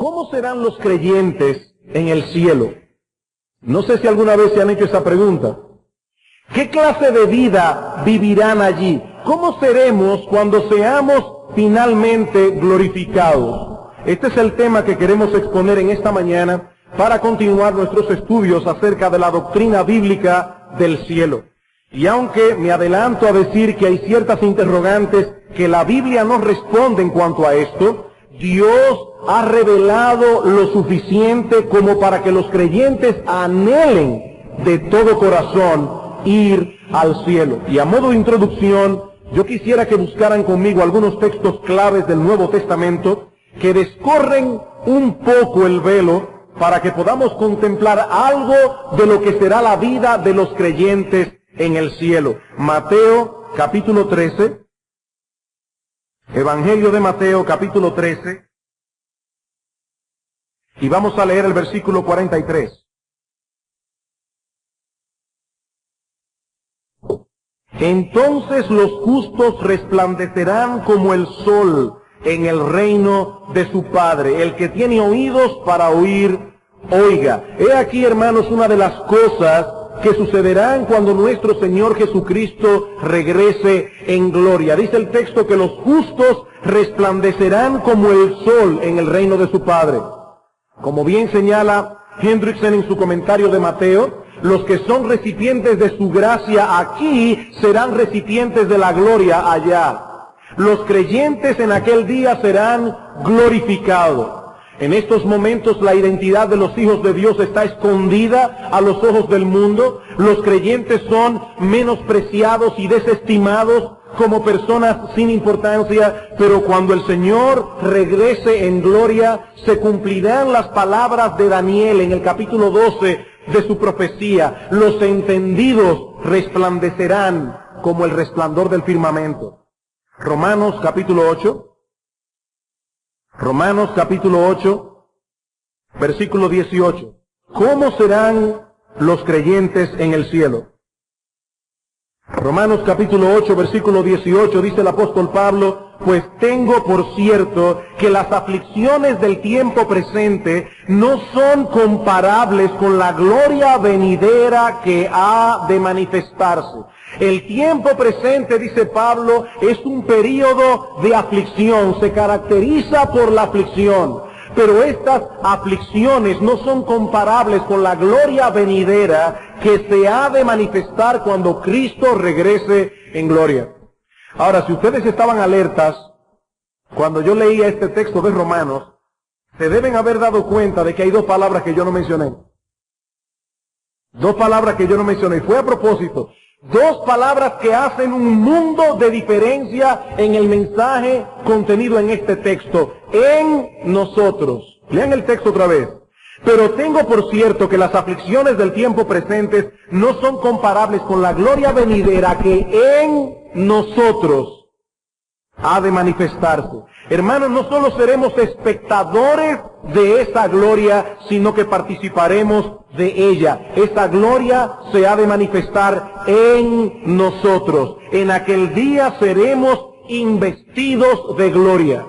¿Cómo serán los creyentes en el cielo? No sé si alguna vez se han hecho esa pregunta. ¿Qué clase de vida vivirán allí? ¿Cómo seremos cuando seamos finalmente glorificados? Este es el tema que queremos exponer en esta mañana para continuar nuestros estudios acerca de la doctrina bíblica del cielo. Y aunque me adelanto a decir que hay ciertas interrogantes que la Biblia no responde en cuanto a esto, Dios ha revelado lo suficiente como para que los creyentes anhelen de todo corazón ir al cielo. Y a modo de introducción, yo quisiera que buscaran conmigo algunos textos claves del Nuevo Testamento que descorren un poco el velo para que podamos contemplar algo de lo que será la vida de los creyentes en el cielo. Mateo capítulo 13, Evangelio de Mateo capítulo 13, y vamos a leer el versículo 43. Entonces los justos resplandecerán como el sol en el reino de su Padre. El que tiene oídos para oír, oiga. He aquí, hermanos, una de las cosas que sucederán cuando nuestro Señor Jesucristo regrese en gloria. Dice el texto que los justos resplandecerán como el sol en el reino de su Padre. Como bien señala Hendrickson en su comentario de Mateo, los que son recipientes de su gracia aquí serán recipientes de la gloria allá. Los creyentes en aquel día serán glorificados. En estos momentos la identidad de los hijos de Dios está escondida a los ojos del mundo. Los creyentes son menospreciados y desestimados como personas sin importancia, pero cuando el Señor regrese en gloria, se cumplirán las palabras de Daniel en el capítulo 12 de su profecía. Los entendidos resplandecerán como el resplandor del firmamento. Romanos capítulo 8. Romanos capítulo 8, versículo 18. ¿Cómo serán los creyentes en el cielo? Romanos capítulo 8, versículo 18, dice el apóstol Pablo: pues tengo por cierto que las aflicciones del tiempo presente no son comparables con la gloria venidera que ha de manifestarse. El tiempo presente, dice Pablo, es un período de aflicción, se caracteriza por la aflicción. Pero estas aflicciones no son comparables con la gloria venidera que se ha de manifestar cuando Cristo regrese en gloria. Ahora, si ustedes estaban alertas cuando yo leía este texto de Romanos, se deben haber dado cuenta de que hay dos palabras que yo no mencioné. Dos palabras que yo no mencioné, y fue a propósito. Dos palabras que hacen un mundo de diferencia en el mensaje contenido en este texto. En nosotros. Lean el texto otra vez. Pero tengo por cierto que las aflicciones del tiempo presentes no son comparables con la gloria venidera que en nosotros ha de manifestarse. Hermanos, no solo seremos espectadores de esa gloria, sino que participaremos de ella. Esa gloria se ha de manifestar en nosotros. En aquel día seremos investidos de gloria.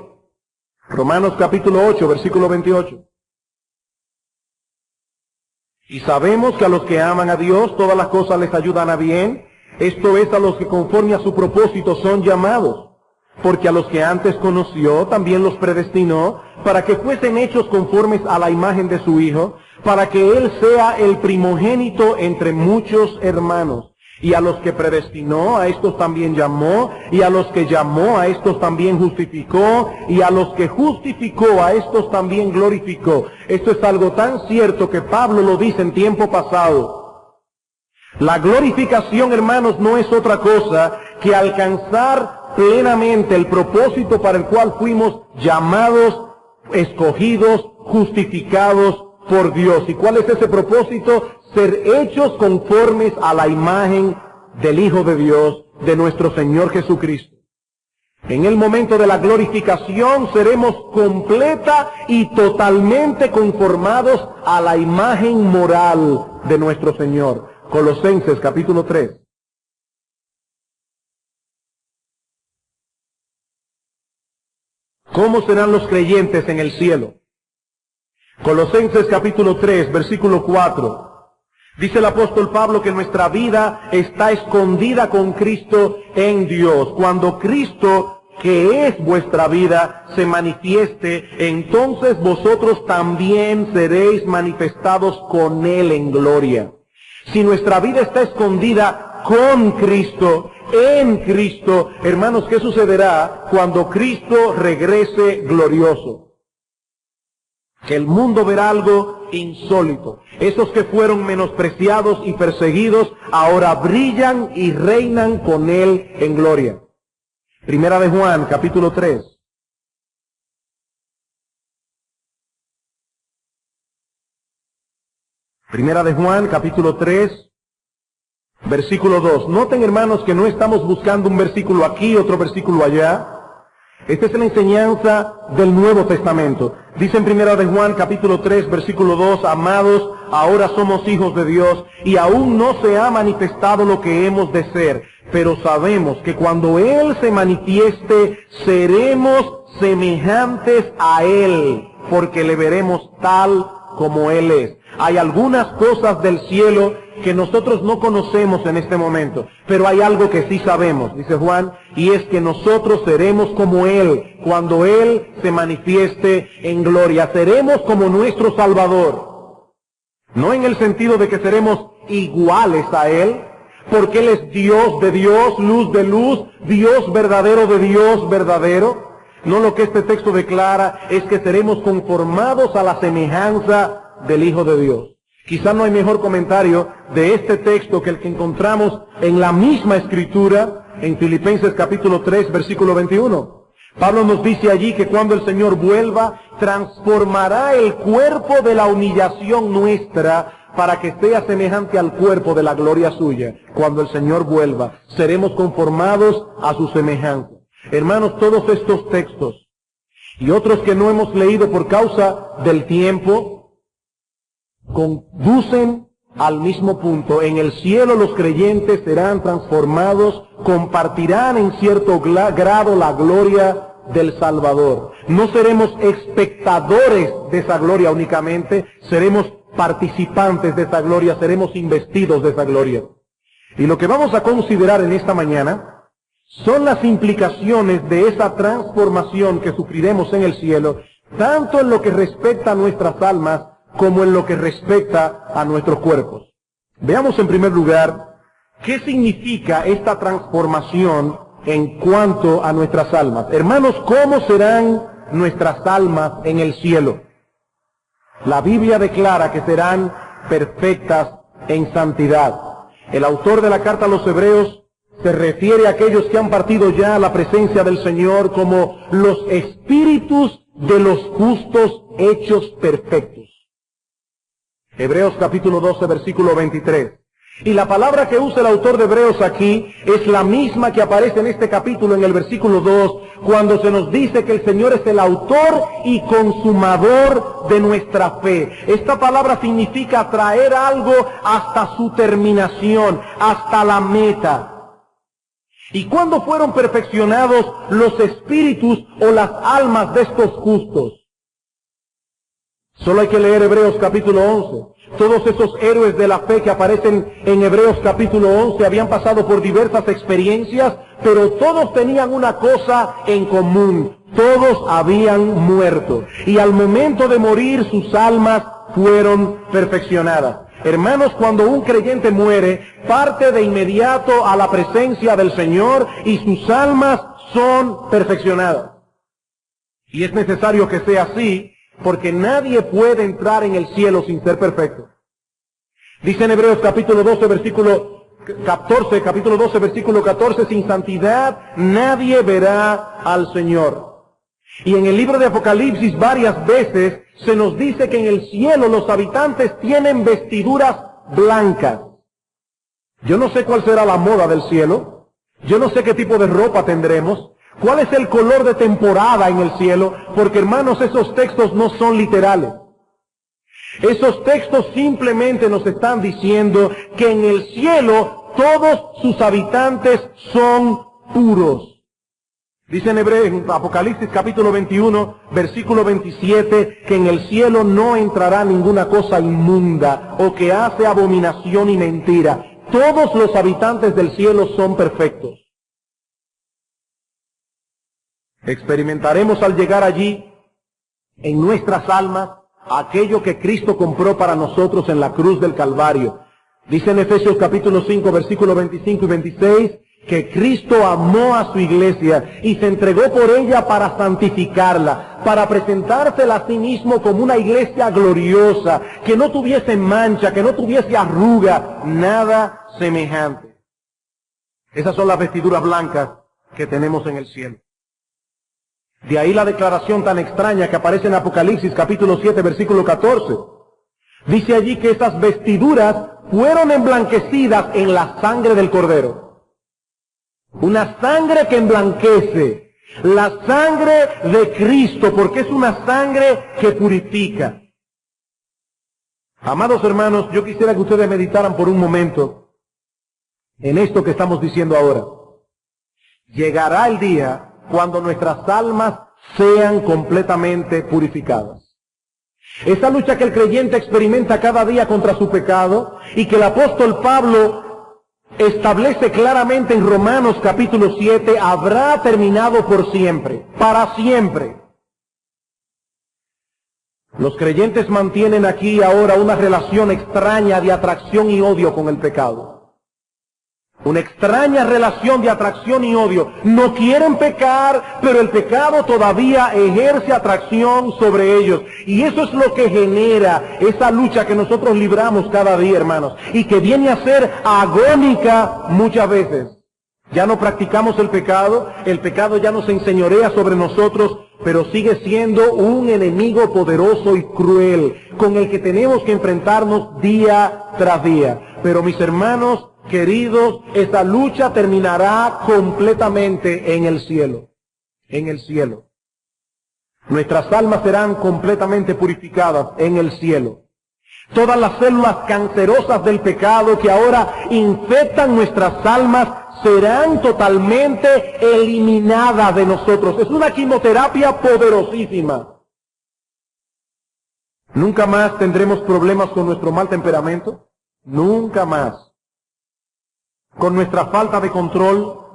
Romanos capítulo 8, versículo 28. Y sabemos que a los que aman a Dios, todas las cosas les ayudan a bien. Esto es, a los que conforme a su propósito son llamados. Porque a los que antes conoció, también los predestinó, para que fuesen hechos conformes a la imagen de su Hijo, para que Él sea el primogénito entre muchos hermanos. Y a los que predestinó, a estos también llamó, y a los que llamó, a estos también justificó, y a los que justificó, a estos también glorificó. Esto es algo tan cierto que Pablo lo dice en tiempo pasado. La glorificación, hermanos, no es otra cosa que alcanzar plenamente el propósito para el cual fuimos llamados, escogidos, justificados por Dios. ¿Y cuál es ese propósito? Ser hechos conformes a la imagen del Hijo de Dios, de nuestro Señor Jesucristo. En el momento de la glorificación seremos completa y totalmente conformados a la imagen moral de nuestro Señor. Colosenses capítulo 3. ¿Cómo serán los creyentes en el cielo? Colosenses capítulo 3, versículo 4. Dice el apóstol Pablo que nuestra vida está escondida con Cristo en Dios. Cuando Cristo, que es vuestra vida, se manifieste, entonces vosotros también seréis manifestados con Él en gloria. Si nuestra vida está escondida con Cristo, en Cristo, hermanos, ¿qué sucederá cuando Cristo regrese glorioso? Que el mundo verá algo insólito. Esos que fueron menospreciados y perseguidos, ahora brillan y reinan con Él en gloria. Primera de Juan, capítulo 3. Primera de Juan, capítulo 3, versículo 2. Noten, hermanos, que no estamos buscando un versículo aquí, otro versículo allá. Esta es la enseñanza del Nuevo Testamento. Dice en Primera de Juan, capítulo 3, versículo 2, amados, ahora somos hijos de Dios, y aún no se ha manifestado lo que hemos de ser, pero sabemos que cuando Él se manifieste, seremos semejantes a Él, porque le veremos tal como Él es. Hay algunas cosas del cielo que nosotros no conocemos en este momento, pero hay algo que sí sabemos, dice Juan, y es que nosotros seremos como Él cuando Él se manifieste en gloria. Seremos como nuestro Salvador, no en el sentido de que seremos iguales a Él, porque Él es Dios de Dios, luz de luz, Dios verdadero de Dios verdadero. No, lo que este texto declara es que seremos conformados a la semejanza del Hijo de Dios. Quizá no hay mejor comentario de este texto que el que encontramos en la misma Escritura, en Filipenses capítulo 3, versículo 21. Pablo nos dice allí que cuando el Señor vuelva, transformará el cuerpo de la humillación nuestra para que sea semejante al cuerpo de la gloria suya. Cuando el Señor vuelva, seremos conformados a su semejanza. Hermanos, todos estos textos y otros que no hemos leído por causa del tiempo, conducen al mismo punto. En el cielo los creyentes serán transformados, compartirán en cierto grado la gloria del Salvador. No seremos espectadores de esa gloria únicamente, seremos participantes de esa gloria, seremos investidos de esa gloria. Y lo que vamos a considerar en esta mañana son las implicaciones de esa transformación que sufriremos en el cielo, tanto en lo que respecta a nuestras almas como en lo que respecta a nuestros cuerpos. Veamos en primer lugar qué significa esta transformación en cuanto a nuestras almas. Hermanos, ¿cómo serán nuestras almas en el cielo? La Biblia declara que serán perfectas en santidad. El autor de la carta a los Hebreos se refiere a aquellos que han partido ya a la presencia del Señor como los espíritus de los justos hechos perfectos. Hebreos capítulo 12, versículo 23. Y la palabra que usa el autor de Hebreos aquí es la misma que aparece en este capítulo en el versículo 2, cuando se nos dice que el Señor es el autor y consumador de nuestra fe. Esta palabra significa traer algo hasta su terminación, hasta la meta. ¿Y cuándo fueron perfeccionados los espíritus o las almas de estos justos? Solo hay que leer Hebreos capítulo 11. Todos esos héroes de la fe que aparecen en Hebreos capítulo 11 habían pasado por diversas experiencias, pero todos tenían una cosa en común. Todos habían muerto. Y al momento de morir sus almas fueron perfeccionadas. Hermanos, cuando un creyente muere, parte de inmediato a la presencia del Señor y sus almas son perfeccionadas. Y es necesario que sea así, porque nadie puede entrar en el cielo sin ser perfecto. Dice en Hebreos capítulo 12, versículo 14, capítulo 12, versículo 14, sin santidad nadie verá al Señor. Y en el libro de Apocalipsis varias veces se nos dice que en el cielo los habitantes tienen vestiduras blancas. Yo no sé cuál será la moda del cielo, yo no sé qué tipo de ropa tendremos, cuál es el color de temporada en el cielo, porque hermanos, esos textos no son literales. Esos textos simplemente nos están diciendo que en el cielo todos sus habitantes son puros. Dice en Apocalipsis capítulo 21, versículo 27, que en el cielo no entrará ninguna cosa inmunda o que hace abominación y mentira. Todos los habitantes del cielo son perfectos. Experimentaremos al llegar allí, en nuestras almas, aquello que Cristo compró para nosotros en la cruz del Calvario. Dice en Efesios capítulo 5, versículos 25 y 26, que Cristo amó a su iglesia y se entregó por ella para santificarla, para presentársela a sí mismo como una iglesia gloriosa, que no tuviese mancha, que no tuviese arruga, nada semejante. Esas son las vestiduras blancas que tenemos en el cielo. De ahí la declaración tan extraña que aparece en Apocalipsis capítulo 7, versículo 14. Dice allí que esas vestiduras fueron emblanquecidas en la sangre del Cordero. Una sangre que emblanquece, la sangre de Cristo, porque es una sangre que purifica. Amados hermanos, yo quisiera que ustedes meditaran por un momento en esto que estamos diciendo ahora. Llegará el día cuando nuestras almas sean completamente purificadas. Esa lucha que el creyente experimenta cada día contra su pecado y que el apóstol Pablo establece claramente en Romanos capítulo 7, habrá terminado por siempre, para siempre. Los creyentes mantienen aquí ahora una relación extraña de atracción y odio con el pecado. Una extraña relación de atracción y odio. No quieren pecar, pero el pecado todavía ejerce atracción sobre ellos. Y eso es lo que genera esa lucha que nosotros libramos cada día, hermanos. Y que viene a ser agónica muchas veces. Ya no practicamos el pecado ya no se enseñorea sobre nosotros, pero sigue siendo un enemigo poderoso y cruel, con el que tenemos que enfrentarnos día tras día. Pero mis hermanos, queridos, esa lucha terminará completamente en el cielo. En el cielo. Nuestras almas serán completamente purificadas en el cielo. Todas las células cancerosas del pecado que ahora infectan nuestras almas serán totalmente eliminadas de nosotros. Es una quimioterapia poderosísima. Nunca más tendremos problemas con nuestro mal temperamento. Nunca más. Con nuestra falta de control,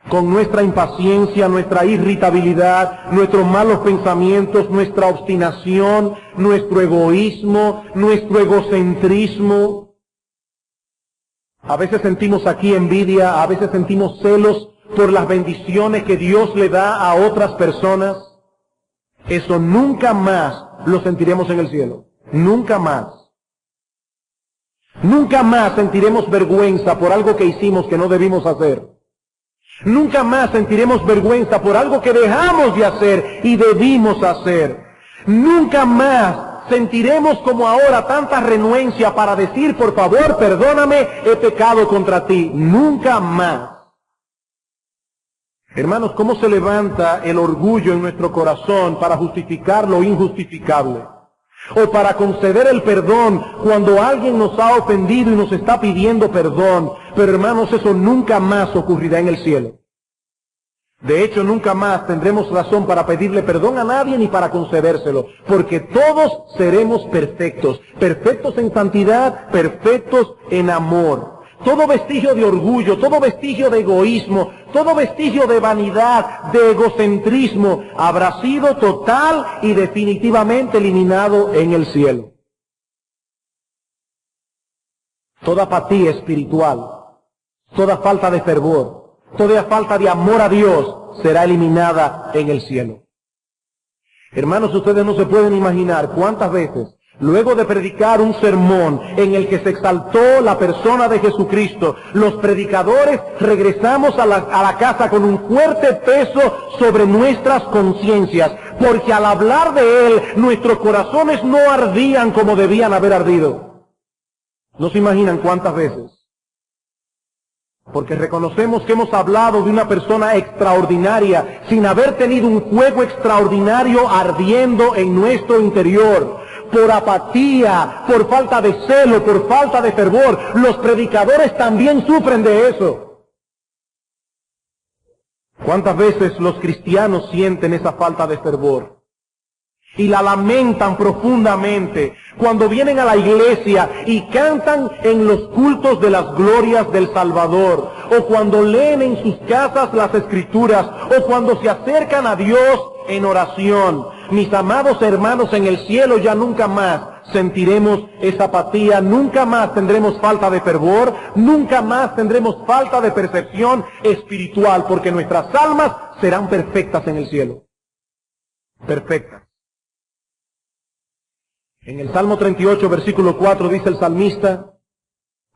con nuestra impaciencia, nuestra irritabilidad, nuestros malos pensamientos, nuestra obstinación, nuestro egoísmo, nuestro egocentrismo. A veces sentimos aquí envidia, a veces sentimos celos por las bendiciones que Dios le da a otras personas. Eso nunca más lo sentiremos en el cielo. Nunca más. Nunca más sentiremos vergüenza por algo que hicimos que no debimos hacer. Nunca más sentiremos vergüenza por algo que dejamos de hacer y debimos hacer. Nunca más sentiremos como ahora tanta renuencia para decir, por favor, perdóname, he pecado contra ti. Nunca más. Hermanos, ¿cómo se levanta el orgullo en nuestro corazón para justificar lo injustificable? O para conceder el perdón cuando alguien nos ha ofendido y nos está pidiendo perdón. Pero hermanos, eso nunca más ocurrirá en el cielo. De hecho, nunca más tendremos razón para pedirle perdón a nadie ni para concedérselo. Porque todos seremos perfectos. Perfectos en santidad, perfectos en amor. Todo vestigio de orgullo, todo vestigio de egoísmo, todo vestigio de vanidad, de egocentrismo, habrá sido total y definitivamente eliminado en el cielo. Toda apatía espiritual, toda falta de fervor, toda falta de amor a Dios será eliminada en el cielo. Hermanos, ustedes no se pueden imaginar cuántas veces, luego de predicar un sermón en el que se exaltó la persona de Jesucristo, los predicadores regresamos a la casa con un fuerte peso sobre nuestras conciencias, porque al hablar de Él, nuestros corazones no ardían como debían haber ardido. ¿No se imaginan cuántas veces? Porque reconocemos que hemos hablado de una persona extraordinaria, sin haber tenido un fuego extraordinario ardiendo en nuestro interior. Por apatía, por falta de celo, por falta de fervor. Los predicadores también sufren de eso. ¿Cuántas veces los cristianos sienten esa falta de fervor? Y la lamentan profundamente cuando vienen a la iglesia y cantan en los cultos de las glorias del Salvador, o cuando leen en sus casas las Escrituras, o cuando se acercan a Dios en oración. Mis amados hermanos, en el cielo ya nunca más sentiremos esa apatía, nunca más tendremos falta de fervor, nunca más tendremos falta de percepción espiritual, porque nuestras almas serán perfectas en el cielo. Perfectas. En el Salmo 38, versículo 4, dice el salmista: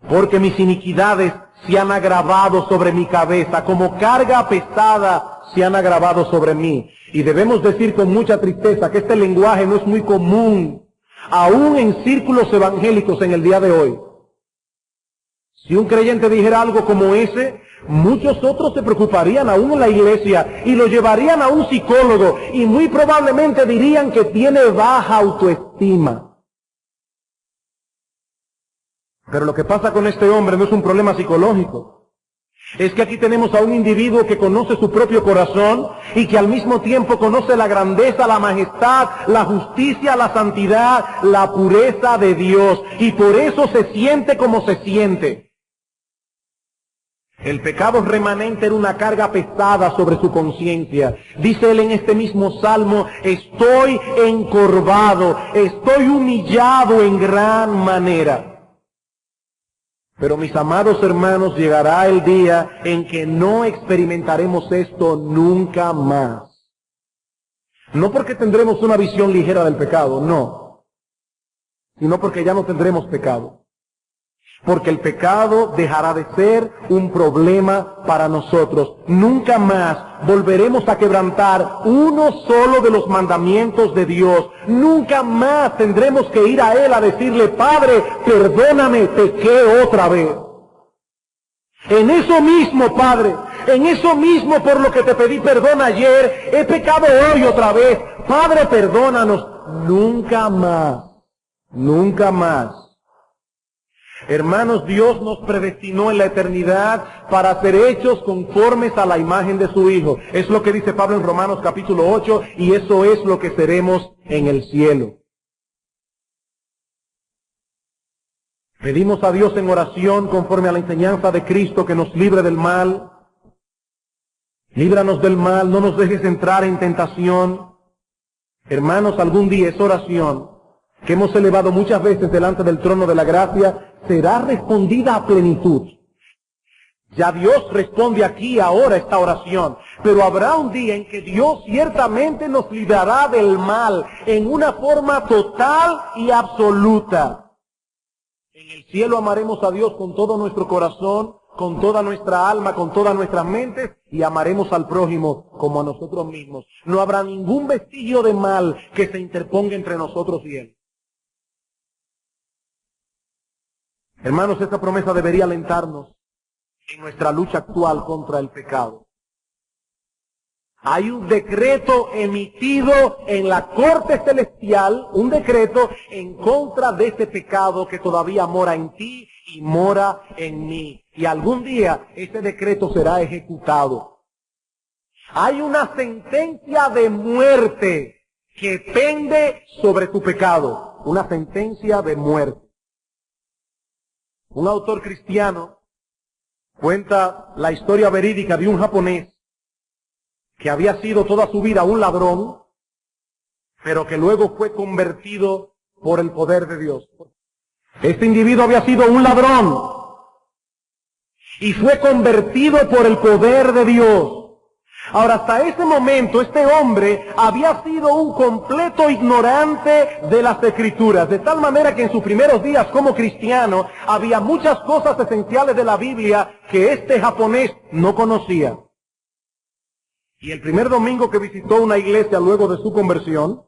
porque mis iniquidades se han agravado sobre mi cabeza, como carga pesada se han agravado sobre mí. Y debemos decir con mucha tristeza que este lenguaje no es muy común, aún en círculos evangélicos en el día de hoy. Si un creyente dijera algo como ese, muchos otros se preocuparían aún en la iglesia y lo llevarían a un psicólogo y muy probablemente dirían que tiene baja autoestima. Pero lo que pasa con este hombre no es un problema psicológico. Es que aquí tenemos a un individuo que conoce su propio corazón y que al mismo tiempo conoce la grandeza, la majestad, la justicia, la santidad, la pureza de Dios. Y por eso se siente como se siente. El pecado remanente era una carga pesada sobre su conciencia. Dice él en este mismo salmo: estoy encorvado, estoy humillado en gran manera. Pero mis amados hermanos, llegará el día en que no experimentaremos esto nunca más. No porque tendremos una visión ligera del pecado, no. Sino porque ya no tendremos pecado. Porque el pecado dejará de ser un problema para nosotros. Nunca más volveremos a quebrantar uno solo de los mandamientos de Dios. Nunca más tendremos que ir a Él a decirle: Padre, perdóname, pequé otra vez. En eso mismo, Padre, en eso mismo por lo que te pedí perdón ayer, he pecado hoy otra vez. Padre, perdónanos. Nunca más, nunca más. Hermanos, Dios nos predestinó en la eternidad para ser hechos conformes a la imagen de su Hijo. Es lo que dice Pablo en Romanos capítulo 8, y eso es lo que seremos en el cielo. Pedimos a Dios en oración conforme a la enseñanza de Cristo que nos libre del mal. Líbranos del mal, no nos dejes entrar en tentación. Hermanos, algún día esa oración que hemos elevado muchas veces delante del trono de la gracia será respondida a plenitud. Ya Dios responde aquí, ahora, esta oración. Pero habrá un día en que Dios ciertamente nos librará del mal en una forma total y absoluta. En el cielo amaremos a Dios con todo nuestro corazón, con toda nuestra alma, con todas nuestras mentes, y amaremos al prójimo como a nosotros mismos. No habrá ningún vestigio de mal que se interponga entre nosotros y Él. Hermanos, esta promesa debería alentarnos en nuestra lucha actual contra el pecado. Hay un decreto emitido en la corte celestial, un decreto en contra de ese pecado que todavía mora en ti y mora en mí. Y algún día ese decreto será ejecutado. Hay una sentencia de muerte que pende sobre tu pecado. Una sentencia de muerte. Un autor cristiano cuenta la historia verídica de un japonés que había sido toda su vida un ladrón, pero que luego fue convertido por el poder de Dios. Este individuo había sido un ladrón y fue convertido por el poder de Dios. Ahora, hasta ese momento, este hombre había sido un completo ignorante de las Escrituras, de tal manera que en sus primeros días como cristiano había muchas cosas esenciales de la Biblia que este japonés no conocía. Y el primer domingo que visitó una iglesia luego de su conversión,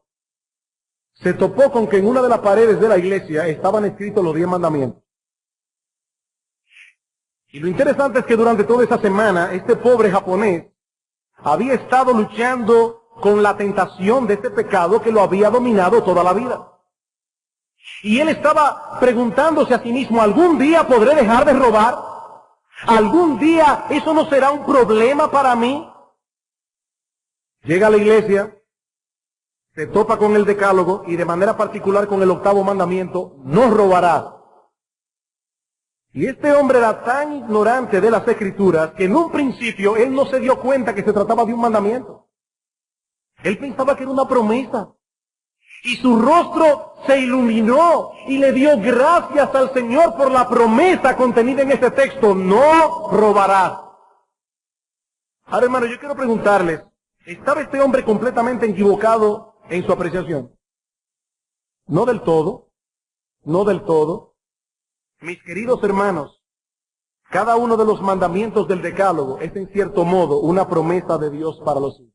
se topó con que en una de las paredes de la iglesia estaban escritos los 10 mandamientos. Y lo interesante es que durante toda esa semana, este pobre japonés había estado luchando con la tentación de este pecado que lo había dominado toda la vida. Y él estaba preguntándose a sí mismo: ¿algún día podré dejar de robar? ¿Algún día eso no será un problema para mí? llega a la iglesia, se topa con el decálogo y de manera particular con el 8º mandamiento, no robarás. Y este hombre era tan ignorante de las Escrituras que en un principio él no se dio cuenta que se trataba de un mandamiento. Él pensaba que era una promesa. Y su rostro se iluminó y le dio gracias al Señor por la promesa contenida en este texto, no robarás. Ahora, hermano, yo quiero preguntarles, ¿estaba este hombre completamente equivocado en su apreciación? No del todo, no del todo. Mis queridos hermanos, cada uno de los mandamientos del Decálogo es en cierto modo una promesa de Dios para los hijos.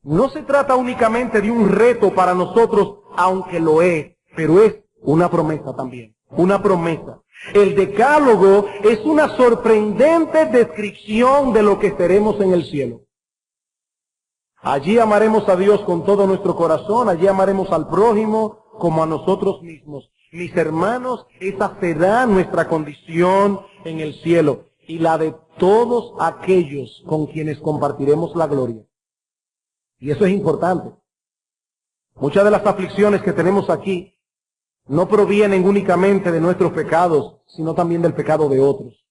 No se trata únicamente de un reto para nosotros, aunque lo es, pero es una promesa también, una promesa. El Decálogo es una sorprendente descripción de lo que seremos en el cielo. Allí amaremos a Dios con todo nuestro corazón, allí amaremos al prójimo como a nosotros mismos. Mis hermanos, esa será nuestra condición en el cielo y la de todos aquellos con quienes compartiremos la gloria. Y eso es importante. Muchas de las aflicciones que tenemos aquí no provienen únicamente de nuestros pecados, sino también del pecado de otros.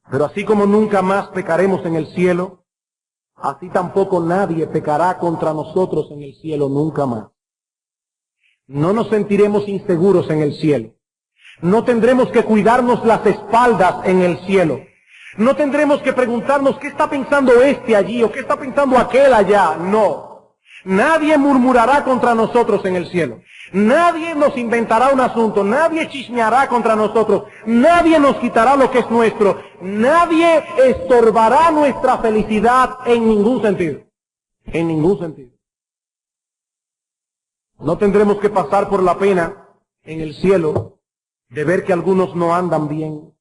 Pero así como nunca más pecaremos en el cielo, así tampoco nadie pecará contra nosotros en el cielo nunca más. No nos sentiremos inseguros en el cielo. No tendremos que cuidarnos las espaldas en el cielo. No tendremos que preguntarnos qué está pensando este allí o qué está pensando aquel allá. No. Nadie murmurará contra nosotros en el cielo. Nadie nos inventará un asunto. Nadie chismeará contra nosotros. Nadie nos quitará lo que es nuestro. Nadie estorbará nuestra felicidad en ningún sentido. En ningún sentido. No tendremos que pasar por la pena en el cielo de ver que algunos no andan bien.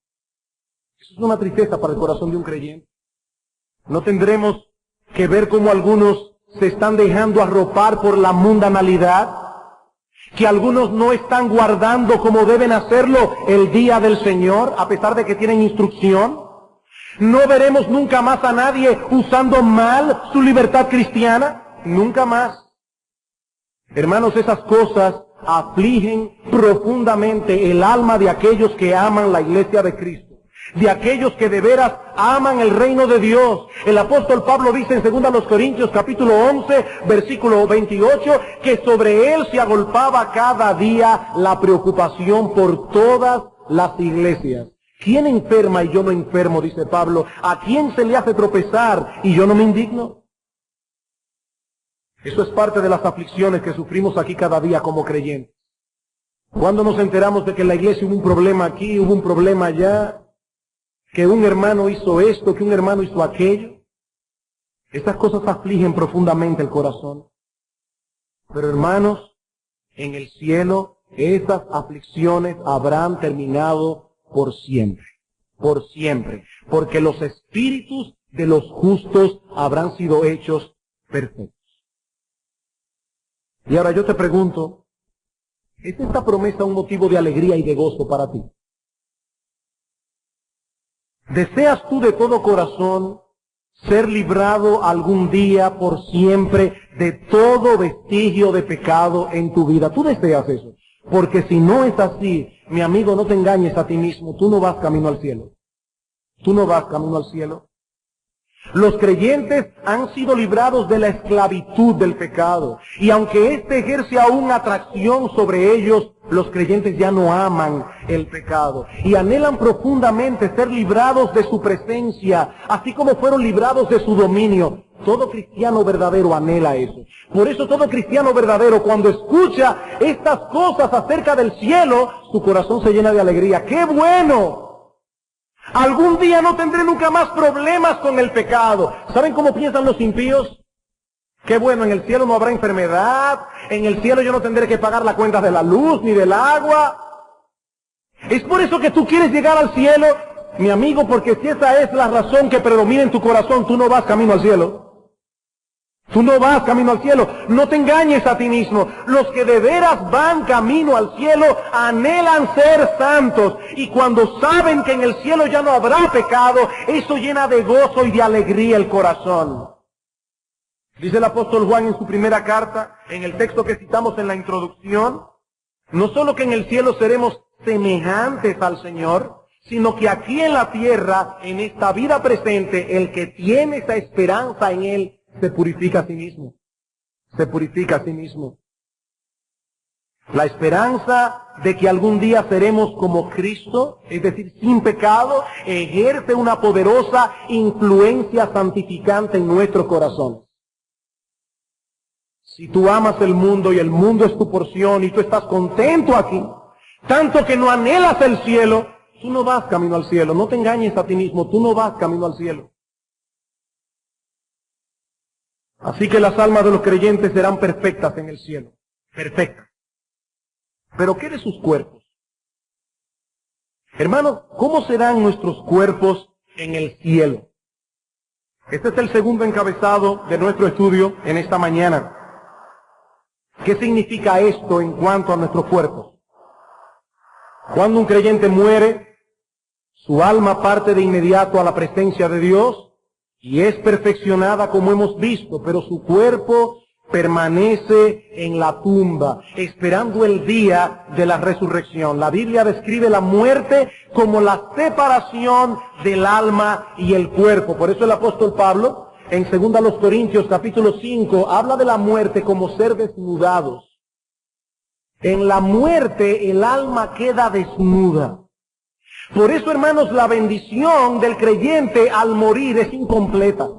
Eso es una tristeza para el corazón de un creyente. No tendremos que ver cómo algunos se están dejando arropar por la mundanalidad, que algunos no están guardando como deben hacerlo el día del Señor, a pesar de que tienen instrucción. No veremos nunca más a nadie usando mal su libertad cristiana, nunca más. Hermanos, esas cosas afligen profundamente el alma de aquellos que aman la iglesia de Cristo, de aquellos que de veras aman el reino de Dios. El apóstol Pablo dice en 2 Corintios capítulo 11, versículo 28, que sobre él se agolpaba cada día la preocupación por todas las iglesias. ¿Quién enferma y yo no enfermo?, dice Pablo. ¿A quién se le hace tropezar y yo no me indigno? Eso es parte de las aflicciones que sufrimos aquí cada día como creyentes. Cuando nos enteramos de que en la iglesia hubo un problema aquí, hubo un problema allá, que un hermano hizo esto, que un hermano hizo aquello, estas cosas afligen profundamente el corazón. Pero hermanos, en el cielo esas aflicciones habrán terminado por siempre, porque los espíritus de los justos habrán sido hechos perfectos. Y ahora yo te pregunto, ¿es esta promesa un motivo de alegría y de gozo para ti? ¿Deseas tú de todo corazón ser librado algún día por siempre de todo vestigio de pecado en tu vida? ¿Tú deseas eso? Porque si no es así, mi amigo, no te engañes a ti mismo, tú no vas camino al cielo. Tú no vas camino al cielo. Los creyentes han sido librados de la esclavitud del pecado. Y aunque éste ejerce aún atracción sobre ellos, los creyentes ya no aman el pecado. Y anhelan profundamente ser librados de su presencia, así como fueron librados de su dominio. Todo cristiano verdadero anhela eso. Por eso todo cristiano verdadero, cuando escucha estas cosas acerca del cielo, su corazón se llena de alegría. ¡Qué bueno! Algún día no tendré nunca más problemas con el pecado. ¿Saben cómo piensan los impíos? Qué bueno, en el cielo no habrá enfermedad, en el cielo yo no tendré que pagar la cuenta de la luz ni del agua. Es por eso que tú quieres llegar al cielo, mi amigo, porque si esa es la razón que predomina en tu corazón, tú no vas camino al cielo. Tú no vas camino al cielo. No te engañes a ti mismo. Los que de veras van camino al cielo anhelan ser santos. Y cuando saben que en el cielo ya no habrá pecado, eso llena de gozo y de alegría el corazón. Dice el apóstol Juan en su primera carta, en el texto que citamos en la introducción, no solo que en el cielo seremos semejantes al Señor, sino que aquí en la tierra, en esta vida presente, el que tiene esa esperanza en Él, se purifica a sí mismo. Se purifica a sí mismo. La esperanza de que algún día seremos como Cristo, es decir, sin pecado, ejerce una poderosa influencia santificante en nuestro corazón. Si tú amas el mundo y el mundo es tu porción y tú estás contento aquí, tanto que no anhelas el cielo, tú no vas camino al cielo. No te engañes a ti mismo, tú no vas camino al cielo. Así que las almas de los creyentes serán perfectas en el cielo. Perfectas. ¿Pero qué de sus cuerpos? Hermanos, ¿cómo serán nuestros cuerpos en el cielo? Este es el segundo encabezado de nuestro estudio en esta mañana. ¿Qué significa esto en cuanto a nuestros cuerpos? Cuando un creyente muere, su alma parte de inmediato a la presencia de Dios y es perfeccionada como hemos visto, pero su cuerpo permanece en la tumba, esperando el día de la resurrección. La Biblia describe la muerte como la separación del alma y el cuerpo. Por eso el apóstol Pablo, en 2 Corintios capítulo 5, habla de la muerte como ser desnudados. En la muerte el alma queda desnuda. Por eso, hermanos, la bendición del creyente al morir es incompleta.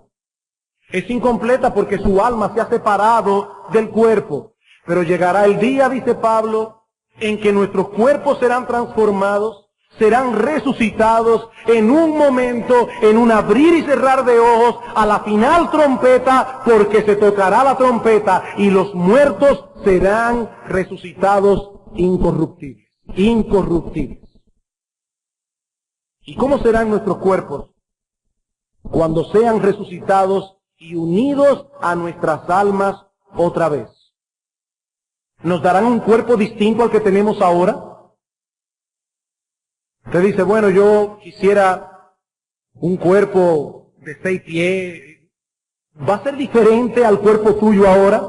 Es incompleta porque su alma se ha separado del cuerpo. Pero llegará el día, dice Pablo, en que nuestros cuerpos serán transformados, serán resucitados en un momento, en un abrir y cerrar de ojos, a la final trompeta, porque se tocará la trompeta y los muertos serán resucitados incorruptibles. Incorruptibles. ¿Y cómo serán nuestros cuerpos? Cuando sean resucitados y unidos a nuestras almas otra vez. ¿Nos darán un cuerpo distinto al que tenemos ahora? Usted dice, bueno, yo quisiera un cuerpo de 6 pies. ¿Va a ser diferente al cuerpo tuyo ahora?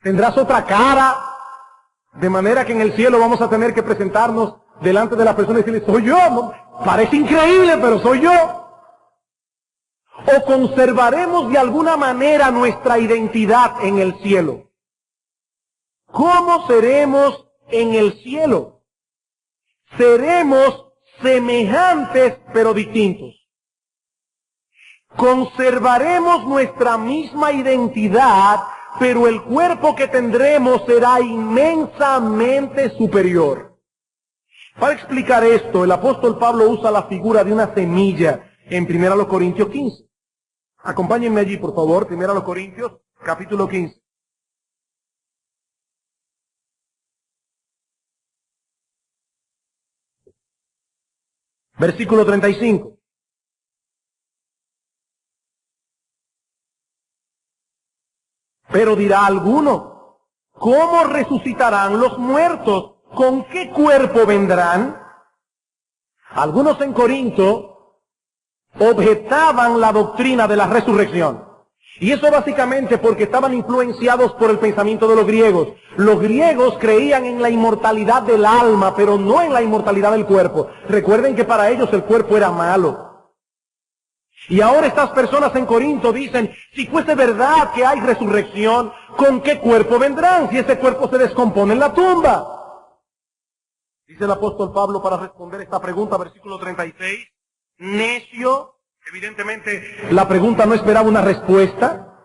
¿Tendrás otra cara? De manera que en el cielo vamos a tener que presentarnos delante de la persona y decirle, soy yo. No, parece increíble, pero soy yo. ¿O conservaremos de alguna manera nuestra identidad en el cielo? ¿Cómo seremos en el cielo? Seremos semejantes pero distintos. Conservaremos nuestra misma identidad, pero el cuerpo que tendremos será inmensamente superior. Para explicar esto, el apóstol Pablo usa la figura de una semilla en 1 Corintios 15. Acompáñenme allí, por favor, 1 Corintios, capítulo 15. Versículo 35. Pero dirá alguno, ¿cómo resucitarán los muertos? ¿Con qué cuerpo vendrán? Algunos en Corinto objetaban la doctrina de la resurrección. Y eso básicamente porque estaban influenciados por el pensamiento de los griegos. Los griegos creían en la inmortalidad del alma, pero no en la inmortalidad del cuerpo. Recuerden que para ellos el cuerpo era malo. Y ahora estas personas en Corinto dicen, si fuese verdad que hay resurrección, ¿con qué cuerpo vendrán si ese cuerpo se descompone en la tumba? Dice el apóstol Pablo para responder esta pregunta, versículo 36, necio. Evidentemente la pregunta no esperaba una respuesta.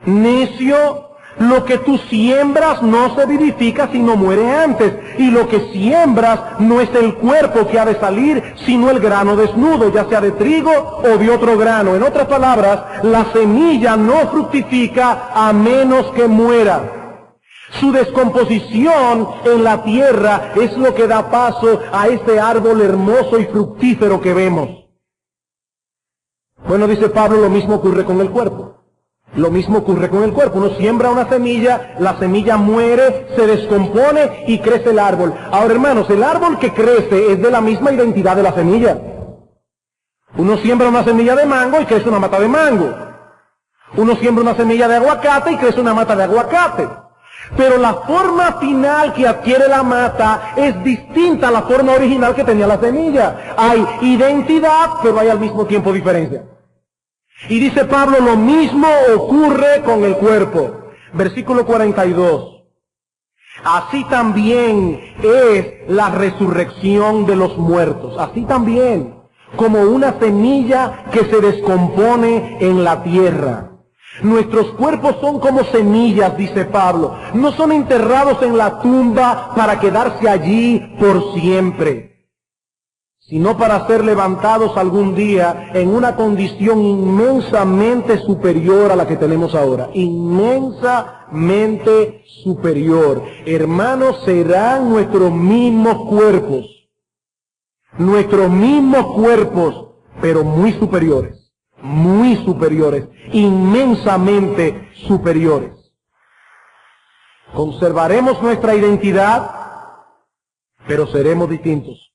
Necio, lo que tú siembras no se vivifica sino muere antes. Y lo que siembras no es el cuerpo que ha de salir, sino el grano desnudo, ya sea de trigo o de otro grano. En otras palabras, la semilla no fructifica a menos que muera. Su descomposición en la tierra es lo que da paso a este árbol hermoso y fructífero que vemos. Bueno, dice Pablo, lo mismo ocurre con el cuerpo. Lo mismo ocurre con el cuerpo. Uno siembra una semilla, la semilla muere, se descompone y crece el árbol. Ahora, hermanos, el árbol que crece es de la misma identidad de la semilla. Uno siembra una semilla de mango y crece una mata de mango. Uno siembra una semilla de aguacate y crece una mata de aguacate. Pero la forma final que adquiere la mata es distinta a la forma original que tenía la semilla. Hay identidad, pero hay al mismo tiempo diferencia. Y dice Pablo, lo mismo ocurre con el cuerpo. Versículo 42. Así también es la resurrección de los muertos. Así también, como una semilla que se descompone en la tierra. Nuestros cuerpos son como semillas, dice Pablo. No son enterrados en la tumba para quedarse allí por siempre, sino para ser levantados algún día en una condición inmensamente superior a la que tenemos ahora. Inmensamente superior. Hermanos, serán nuestros mismos cuerpos, pero muy superiores. Muy superiores, inmensamente superiores. Conservaremos nuestra identidad, pero seremos distintos.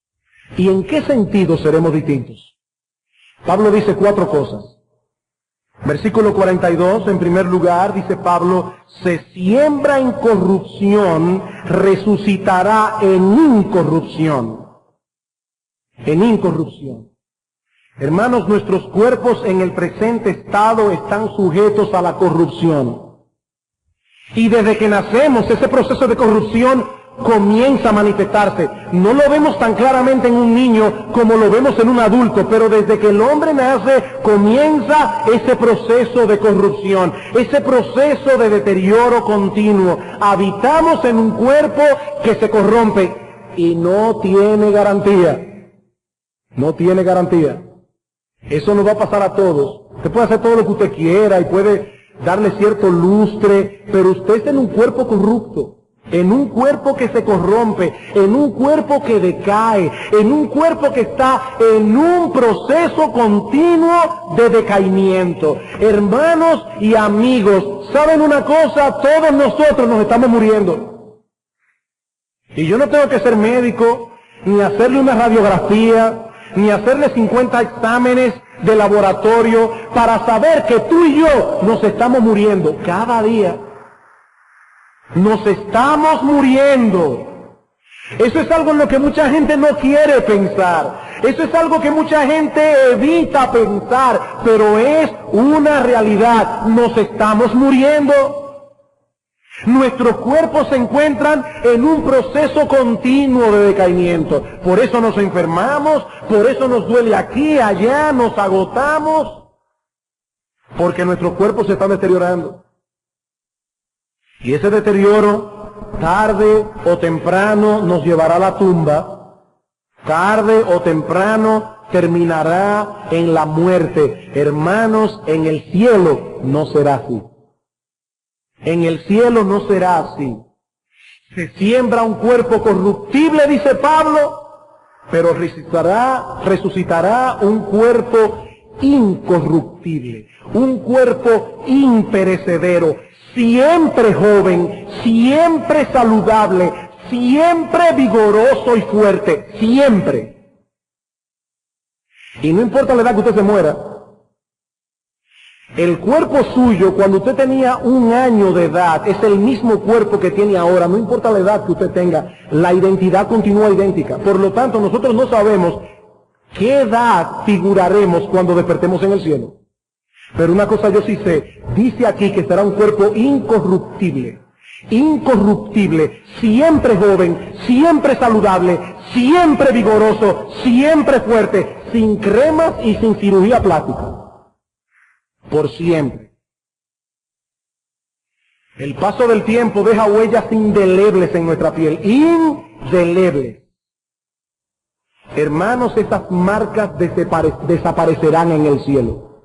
¿Y en qué sentido seremos distintos? Pablo dice 4 cosas. Versículo 42, en primer lugar, dice Pablo, se siembra en corrupción, resucitará en incorrupción. En incorrupción. Hermanos, nuestros cuerpos en el presente estado están sujetos a la corrupción. Y desde que nacemos, ese proceso de corrupción comienza a manifestarse. No lo vemos tan claramente en un niño como lo vemos en un adulto, pero desde que el hombre nace, comienza ese proceso de corrupción, ese proceso de deterioro continuo. Habitamos en un cuerpo que se corrompe y no tiene garantía. No tiene garantía. Eso nos va a pasar a todos. Usted puede hacer todo lo que usted quiera y puede darle cierto lustre, pero usted está en un cuerpo corrupto, en un cuerpo que se corrompe, en un cuerpo que decae, en un cuerpo que está en un proceso continuo de decaimiento. Hermanos y amigos, ¿saben una cosa? Todos nosotros nos estamos muriendo. Y yo no tengo que ser médico, ni hacerle una radiografía, ni hacerle 50 exámenes de laboratorio para saber que tú y yo nos estamos muriendo cada día. Nos estamos muriendo. Eso es algo en lo que mucha gente no quiere pensar. Eso es algo que mucha gente evita pensar, pero es una realidad. Nos estamos muriendo. Nuestros cuerpos se encuentran en un proceso continuo de decaimiento. Por eso nos enfermamos, por eso nos duele aquí, allá, nos agotamos, porque nuestros cuerpos se están deteriorando. Y ese deterioro, tarde o temprano, nos llevará a la tumba, tarde o temprano terminará en la muerte. Hermanos, en el cielo no será así. En el cielo no será así. Se siembra un cuerpo corruptible, dice Pablo, pero resucitará un cuerpo incorruptible, un cuerpo imperecedero, siempre joven, siempre saludable, siempre vigoroso y fuerte, siempre. Y no importa la edad que usted se muera, el cuerpo suyo, cuando usted tenía 1 año de edad, es el mismo cuerpo que tiene ahora, no importa la edad que usted tenga, la identidad continúa idéntica. Por lo tanto, nosotros no sabemos qué edad figuraremos cuando despertemos en el cielo. Pero una cosa yo sí sé, dice aquí que será un cuerpo incorruptible, incorruptible, siempre joven, siempre saludable, siempre vigoroso, siempre fuerte, sin cremas y sin cirugía plástica. Por siempre. El paso del tiempo deja huellas indelebles en nuestra piel, indelebles. Hermanos, esas marcas desaparecerán en el cielo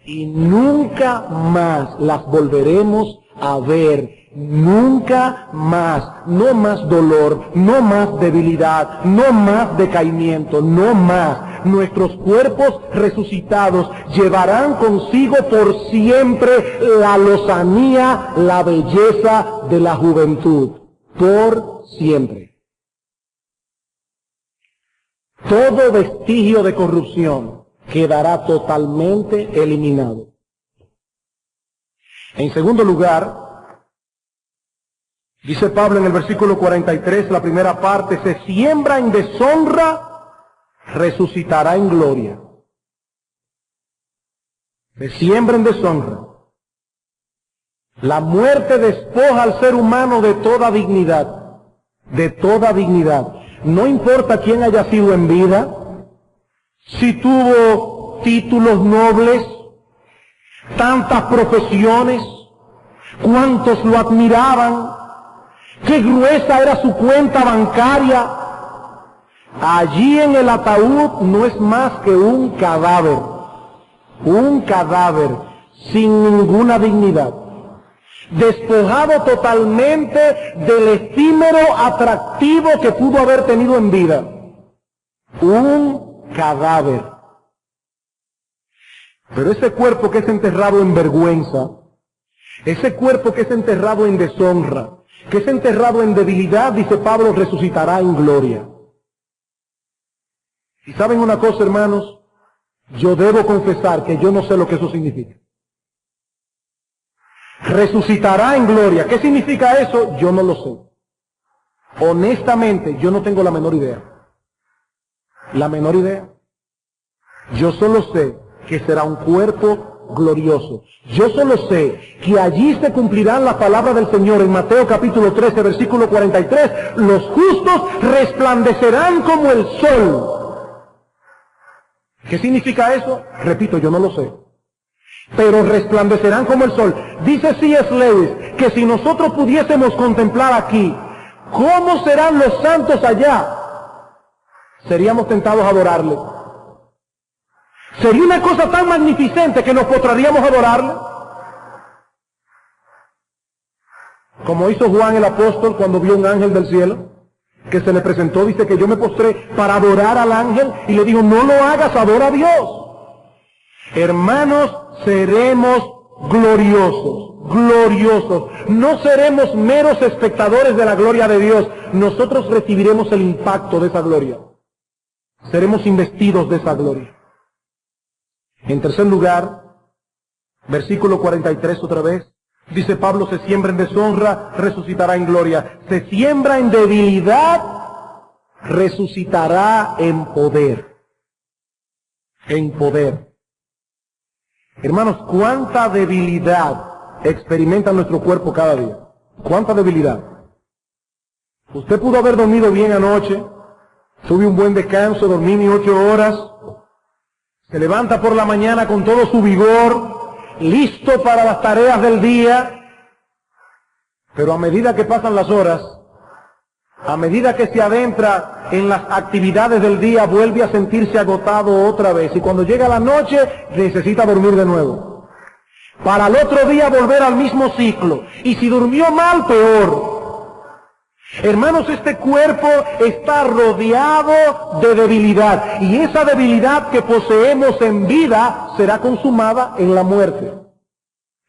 y nunca más las volveremos a ver. Nunca más. No más dolor, no más debilidad, no más decaimiento, no más. nuestros cuerpos resucitados llevarán consigo por siempre la lozanía, la belleza de la juventud. Por siempre. Todo vestigio de corrupción quedará totalmente eliminado. En segundo lugar, dice Pablo en el versículo 43, la primera parte, se siembra en deshonra, resucitará en gloria. Se siembra en deshonra. La muerte despoja al ser humano de toda dignidad, de toda dignidad. No importa quién haya sido en vida, si tuvo títulos nobles, tantas profesiones, cuántos lo admiraban, qué gruesa era su cuenta bancaria. Allí en el ataúd no es más que un cadáver sin ninguna dignidad, despojado totalmente del efímero atractivo que pudo haber tenido en vida. Un cadáver. Pero ese cuerpo que es enterrado en vergüenza, ese cuerpo que es enterrado en deshonra, que es enterrado en debilidad, dice Pablo, resucitará en gloria. Y saben una cosa, hermanos, yo debo confesar que yo no sé lo que eso significa. Resucitará en gloria. ¿Qué significa eso? Yo no lo sé. Honestamente, yo no tengo la menor idea. La menor idea. Yo solo sé que será un cuerpo glorioso. Yo solo sé que allí se cumplirán las palabras del Señor en Mateo capítulo 13, versículo 43. Los justos resplandecerán como el sol. ¿Qué significa eso? Repito, yo no lo sé. Pero resplandecerán como el sol. Dice C.S. Lewis que si nosotros pudiésemos contemplar aquí cómo serán los santos allá, seríamos tentados a adorarle. Sería una cosa tan magnificente que nos postraríamos a adorarle. Como hizo Juan el apóstol cuando vio un ángel del cielo, que se le presentó, dice que yo me postré para adorar al ángel, y le dijo, no lo hagas, adora a Dios. Hermanos, seremos gloriosos. No seremos meros espectadores de la gloria de Dios. Nosotros recibiremos el impacto de esa gloria. Seremos investidos de esa gloria. En tercer lugar, versículo 43 otra vez, dice Pablo, se siembra en deshonra, resucitará en gloria. Se siembra en debilidad, resucitará en poder. En poder. Hermanos, cuánta debilidad experimenta nuestro cuerpo cada día. Cuánta debilidad. Usted pudo haber dormido bien anoche, tuve un buen descanso, dormí mis 8 horas, se levanta por la mañana con todo su vigor, listo para las tareas del día, pero a medida que pasan las horas, a medida que se adentra en las actividades del día, vuelve a sentirse agotado otra vez. Y cuando llega la noche, necesita dormir de nuevo. Para el otro día volver al mismo ciclo. Y si durmió mal, peor. Hermanos, este cuerpo está rodeado de debilidad. Y esa debilidad que poseemos en vida será consumada en la muerte.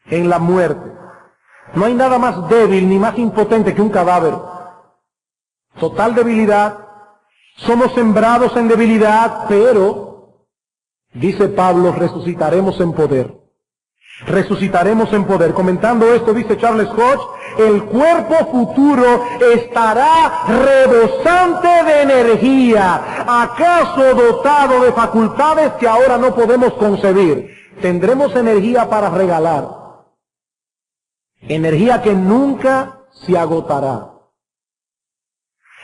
En la muerte. No hay nada más débil ni más impotente que un cadáver. Total debilidad, somos sembrados en debilidad, pero, dice Pablo, resucitaremos en poder. Resucitaremos en poder. Comentando esto, dice Charles Hodge, el cuerpo futuro estará rebosante de energía, acaso dotado de facultades que ahora no podemos concebir. Tendremos energía para regalar, energía que nunca se agotará.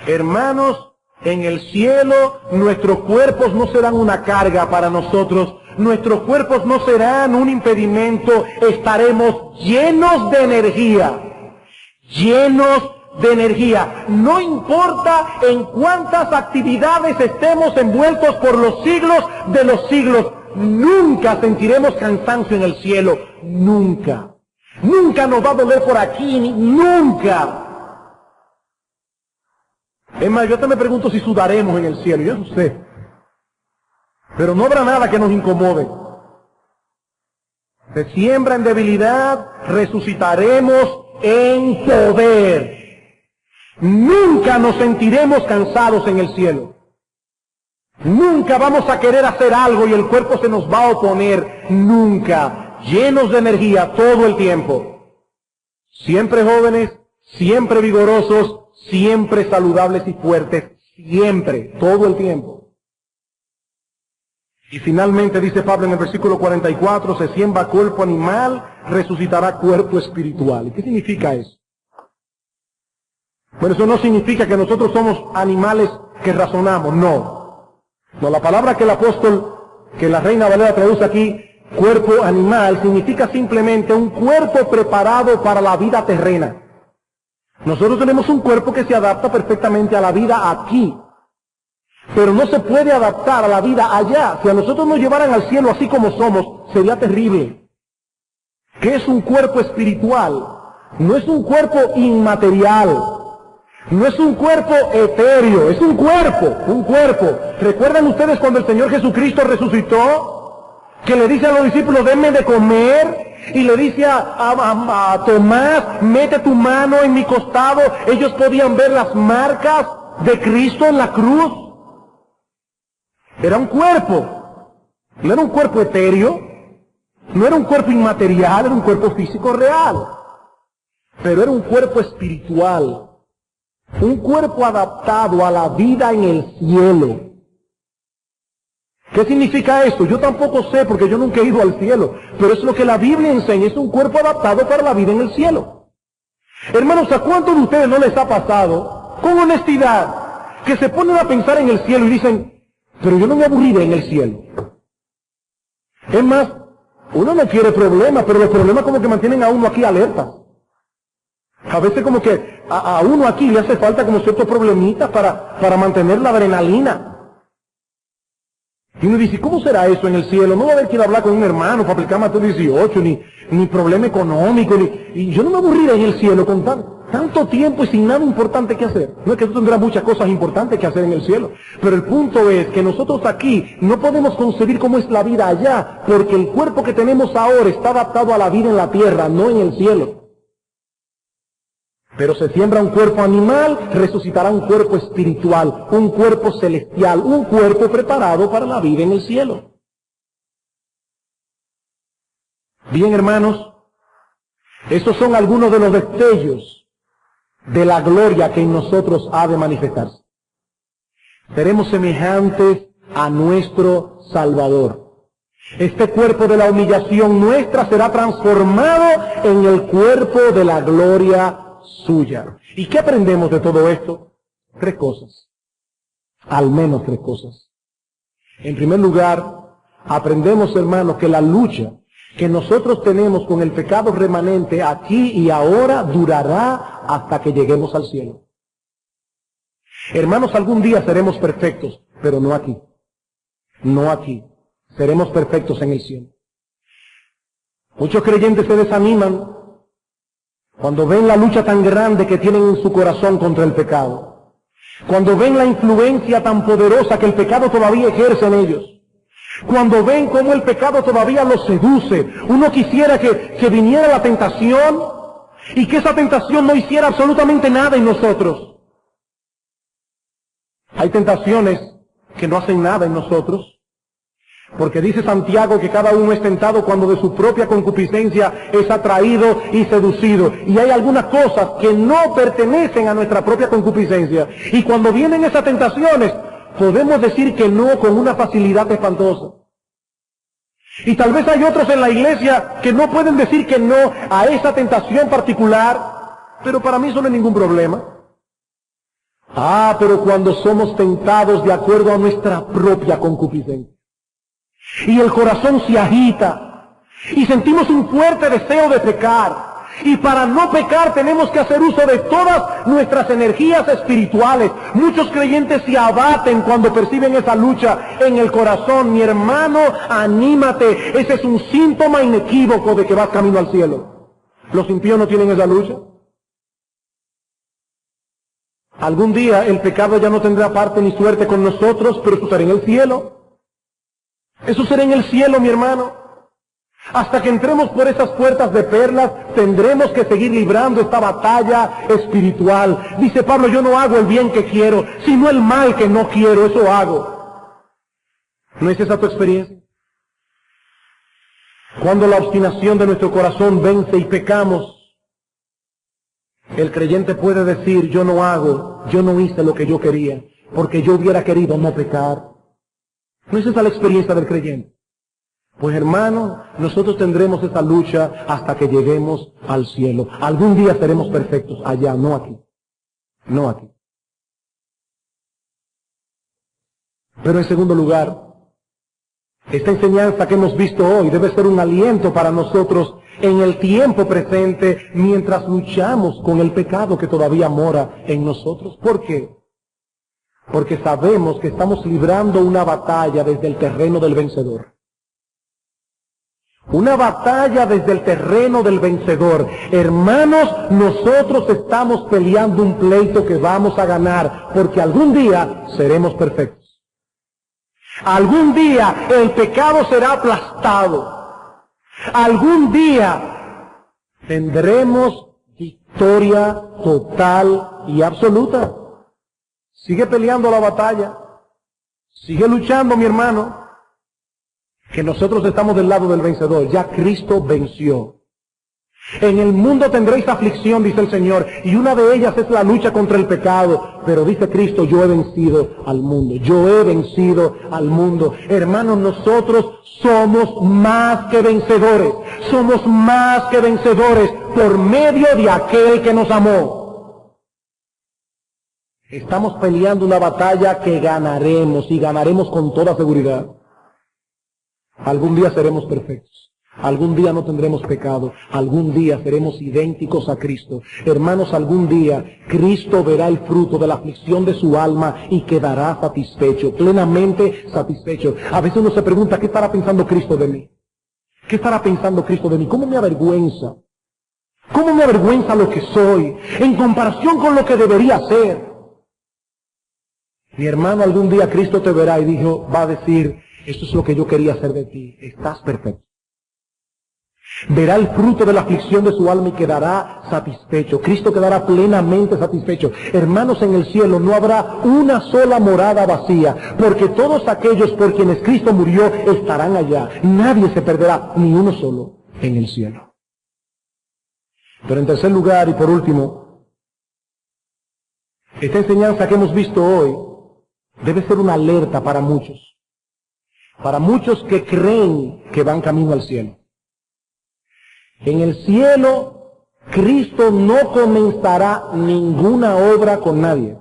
Hermanos, en el cielo nuestros cuerpos no serán una carga para nosotros, nuestros cuerpos no serán un impedimento, estaremos llenos de energía, llenos de energía. No importa en cuántas actividades estemos envueltos por los siglos de los siglos, nunca sentiremos cansancio en el cielo, nunca. Nunca nos va a doler por aquí, nunca. Es más, yo te me pregunto si sudaremos en el cielo, yo no sé. Pero no habrá nada que nos incomode. Se siembra en debilidad, resucitaremos en poder. Nunca nos sentiremos cansados en el cielo. Nunca vamos a querer hacer algo y el cuerpo se nos va a oponer. Nunca. Llenos de energía todo el tiempo. Siempre jóvenes, siempre vigorosos, siempre saludables y fuertes. Siempre, todo el tiempo. Y finalmente dice Pablo en el versículo 44, se siembra cuerpo animal, resucitará cuerpo espiritual. ¿Y qué significa eso? Bueno, eso no significa que nosotros somos animales que razonamos, no. No, la palabra que el apóstol, que la Reina Valera traduce aquí, cuerpo animal, significa simplemente un cuerpo preparado para la vida terrena. Nosotros tenemos un cuerpo que se adapta perfectamente a la vida aquí. Pero no se puede adaptar a la vida allá. Si a nosotros nos llevaran al cielo así como somos, sería terrible. ¿Qué es un cuerpo espiritual? No es un cuerpo inmaterial. No es un cuerpo etéreo. Es un cuerpo. ¿Recuerdan ustedes cuando el Señor Jesucristo resucitó? Que le dice a los discípulos, denme de comer. Y le dice a Tomás, mete tu mano en mi costado. Ellos podían ver las marcas de Cristo en la cruz. Era un cuerpo, no era un cuerpo etéreo, no era un cuerpo inmaterial, era un cuerpo físico real, pero era un cuerpo espiritual, un cuerpo adaptado a la vida en el cielo. ¿Qué significa esto? Yo tampoco sé porque yo nunca he ido al cielo, pero es lo que la Biblia enseña, es un cuerpo adaptado para la vida en el cielo. Hermanos, ¿a cuántos de ustedes no les ha pasado, con honestidad, que se ponen a pensar en el cielo y dicen, pero yo no me aburriré en el cielo? Es más, uno no quiere problemas, pero los problemas como que mantienen a uno aquí alerta. A veces como que a uno aquí le hace falta como ciertos problemitas para mantener la adrenalina. Y uno dice, ¿cómo será eso en el cielo? No va a haber que ir a hablar con un hermano para aplicar Mateo 18, ni problema económico, y yo no me aburriré en el cielo con tanto tiempo y sin nada importante que hacer. No es que tú tendrás muchas cosas importantes que hacer en el cielo, pero el punto es que nosotros aquí no podemos concebir cómo es la vida allá, porque el cuerpo que tenemos ahora está adaptado a la vida en la tierra, no en el cielo. Pero se siembra un cuerpo animal, resucitará un cuerpo espiritual, un cuerpo celestial, un cuerpo preparado para la vida en el cielo. Bien, hermanos, estos son algunos de los destellos de la gloria que en nosotros ha de manifestarse. Seremos semejantes a nuestro Salvador. Este cuerpo de la humillación nuestra será transformado en el cuerpo de la gloria suya. ¿Y qué aprendemos de todo esto? 3 cosas. Al menos 3 cosas. En primer lugar, aprendemos, hermanos, que la lucha que nosotros tenemos con el pecado remanente aquí y ahora durará hasta que lleguemos al cielo. Hermanos, algún día seremos perfectos, pero no aquí. No aquí. Seremos perfectos en el cielo. Muchos creyentes se desaniman cuando ven la lucha tan grande que tienen en su corazón contra el pecado. Cuando ven la influencia tan poderosa que el pecado todavía ejerce en ellos. Cuando ven cómo el pecado todavía los seduce. Uno quisiera que viniera la tentación y que esa tentación no hiciera absolutamente nada en nosotros. Hay tentaciones que no hacen nada en nosotros. Porque dice Santiago que cada uno es tentado cuando de su propia concupiscencia es atraído y seducido. Y hay algunas cosas que no pertenecen a nuestra propia concupiscencia. Y cuando vienen esas tentaciones, podemos decir que no con una facilidad espantosa. Y tal vez hay otros en la iglesia que no pueden decir que no a esa tentación particular, pero para mí eso no es ningún problema. Pero cuando somos tentados de acuerdo a nuestra propia concupiscencia, y el corazón se agita, y sentimos un fuerte deseo de pecar, y para no pecar tenemos que hacer uso de todas nuestras energías espirituales. Muchos creyentes se abaten cuando perciben esa lucha en el corazón. Mi hermano, anímate, ese es un síntoma inequívoco de que vas camino al cielo. ¿Los impíos no tienen esa lucha? Algún día el pecado ya no tendrá parte ni suerte con nosotros, pero estará en el cielo. Eso será en el cielo, mi hermano. Hasta que entremos por esas puertas de perlas, tendremos que seguir librando esta batalla espiritual. Dice Pablo, yo no hago el bien que quiero, sino el mal que no quiero, eso hago. ¿No es esa tu experiencia? Cuando la obstinación de nuestro corazón vence y pecamos, el creyente puede decir, yo no hice lo que yo quería, porque yo hubiera querido no pecar. ¿No es esa la experiencia del creyente? Pues hermano, nosotros tendremos esa lucha hasta que lleguemos al cielo. Algún día seremos perfectos allá, no aquí. No aquí. Pero en segundo lugar, esta enseñanza que hemos visto hoy debe ser un aliento para nosotros en el tiempo presente mientras luchamos con el pecado que todavía mora en nosotros. ¿Por qué? Porque sabemos que estamos librando una batalla desde el terreno del vencedor. Una batalla desde el terreno del vencedor. Hermanos, nosotros estamos peleando un pleito que vamos a ganar, porque algún día seremos perfectos. Algún día el pecado será aplastado. Algún día tendremos victoria total y absoluta. Sigue peleando la batalla. Sigue luchando, mi hermano. Que nosotros estamos del lado del vencedor. Ya Cristo venció. En el mundo tendréis aflicción, dice el Señor, y una de ellas es la lucha contra el pecado. Pero dice Cristo, yo he vencido al mundo. Yo he vencido al mundo. Hermanos, nosotros somos más que vencedores. Somos más que vencedores por medio de aquel que nos amó. Estamos peleando una batalla que ganaremos, y ganaremos con toda seguridad. Algún día seremos perfectos. Algún día no tendremos pecado. Algún día seremos idénticos a Cristo. Hermanos, algún día Cristo verá el fruto de la aflicción de su alma y quedará satisfecho, plenamente satisfecho. A veces uno se pregunta, ¿qué estará pensando Cristo de mí? ¿Qué estará pensando Cristo de mí? ¿Cómo me avergüenza? ¿Cómo me avergüenza lo que soy en comparación con lo que debería ser? Mi hermano, algún día Cristo te verá y va a decir, esto es lo que yo quería hacer de ti. Estás perfecto. Verá el fruto de la aflicción de su alma y quedará satisfecho. Cristo quedará plenamente satisfecho. Hermanos, en el cielo no habrá una sola morada vacía, porque todos aquellos por quienes Cristo murió estarán allá. Nadie se perderá, ni uno solo, en el cielo. Pero en tercer lugar y por último, esta enseñanza que hemos visto hoy debe ser una alerta para muchos. Para muchos que creen que van camino al cielo. En el cielo, Cristo no comenzará ninguna obra con nadie.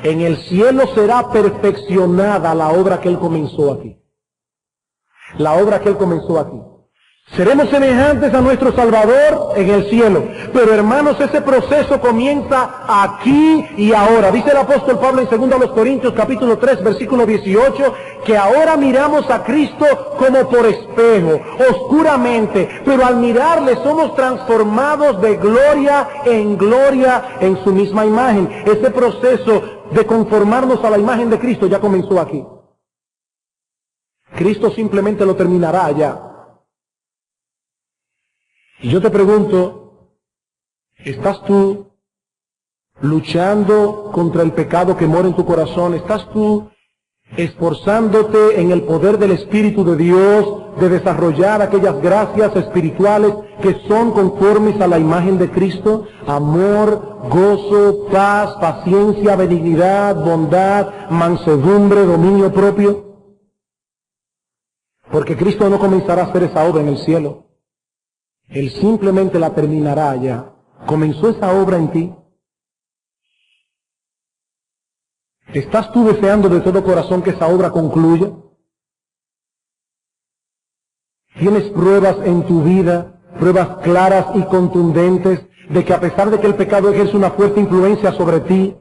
En el cielo será perfeccionada la obra que Él comenzó aquí. La obra que Él comenzó aquí. Seremos semejantes a nuestro Salvador en el cielo. Pero hermanos, ese proceso comienza aquí y ahora. Dice el apóstol Pablo en 2 Corintios capítulo 3, versículo 18, que ahora miramos a Cristo como por espejo, oscuramente, pero al mirarle somos transformados de gloria en su misma imagen. Ese proceso de conformarnos a la imagen de Cristo ya comenzó aquí. Cristo simplemente lo terminará allá. Y yo te pregunto, ¿estás tú luchando contra el pecado que mora en tu corazón? ¿Estás tú esforzándote en el poder del Espíritu de Dios de desarrollar aquellas gracias espirituales que son conformes a la imagen de Cristo? Amor, gozo, paz, paciencia, benignidad, bondad, mansedumbre, dominio propio. Porque Cristo no comenzará a hacer esa obra en el cielo. Él simplemente la terminará allá. ¿Comenzó esa obra en ti? ¿Estás tú deseando de todo corazón que esa obra concluya? ¿Tienes pruebas en tu vida, pruebas claras y contundentes de que a pesar de que el pecado ejerce una fuerte influencia sobre ti,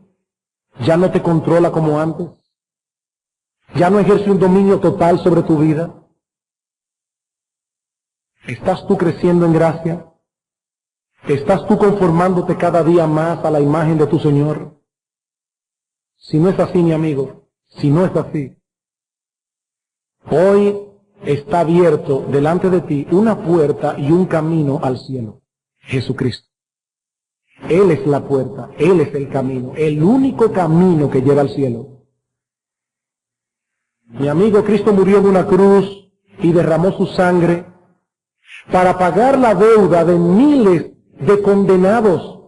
ya no te controla como antes? ¿Ya no ejerce un dominio total sobre tu vida? ¿Estás tú creciendo en gracia? ¿Estás tú conformándote cada día más a la imagen de tu Señor? Si no es así, mi amigo, si no es así, Hoy está abierto delante de ti una puerta y un camino al cielo. Jesucristo. Él es la puerta, Él es el camino, el único camino que lleva al cielo. Mi amigo, Cristo murió en una cruz y derramó su sangre para pagar la deuda de miles de condenados